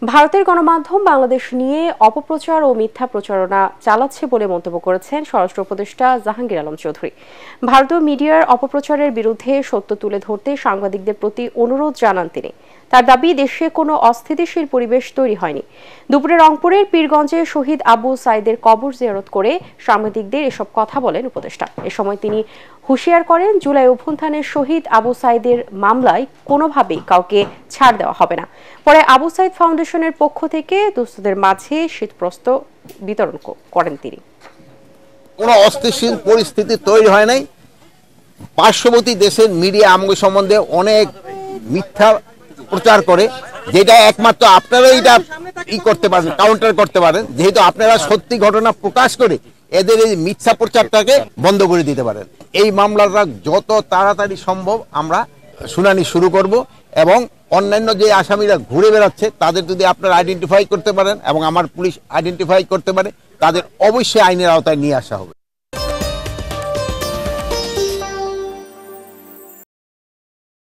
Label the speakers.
Speaker 1: ভারতের গণমাধ্যম বাংলাদেশ নিয়ে অপপ্রচার ও মিথ্যা প্রচারণা চালাচ্ছে বলে মন্তব্য করেছেন স্বরাষ্ট্র উপদেষ্টা জাহাঙ্গীর আলম চৌধুরী। ভারতীয় মিডিয়ার অপপ্রচারের বিরুদ্ধে সত্য তুলে ধরতে সাংবাদিকদের প্রতি অনুরোধ জানান তিনি। তার দাবি, দেশে কোনো অস্থিতিশীল পরিবেশ তৈরি হয়নি। দুপুরে রংপুরের পীরগঞ্জে শহীদ আবু সাইদের কবর জিয়ারত করে সাংবাদিকদের এসব কথা বলেন উপদেষ্টা। এ সময় তিনি হুঁশিয়ার করেন, জুলাই অভ্যুত্থানের শহীদ আবু সাইদের মামলায় কোনোভাবেই কাউকে ছাড় দেওয়া হবে না। পরে আবু সাইদ ফাউন্ডেশনের পক্ষ থেকে দুস্থদের মাঝে শীতবস্ত্র বিতরণ করেন তিনি।
Speaker 2: কোনো অস্থিতিশীল পরিস্থিতি তৈরি হয় নাই। পার্শ্ববর্তী দেশের মিডিয়া আমগো সম্বন্ধে অনেক মিথ্যা প্রচার করে, যেটা একমাত্র আপনারা এটা করতে পারেন, কাউন্টার করতে পারেন, যেহেতু আপনারা সত্যি ঘটনা প্রকাশ করে এদের এই মিথ্যা প্রচারটাকে বন্ধ করে দিতে পারেন। এই মামলাটা যত তাড়াতাড়ি সম্ভব আমরা শুনানি শুরু করব এবং অন্যান্য যে আসামিরা ঘুরে বেড়াচ্ছে তাদের যদি আপনারা আইডেন্টিফাই করতে পারেন এবং আমার পুলিশ আইডেন্টিফাই করতে পারে, তাদের অবশ্যই আইনের আওতায় নিয়ে আসা হবে।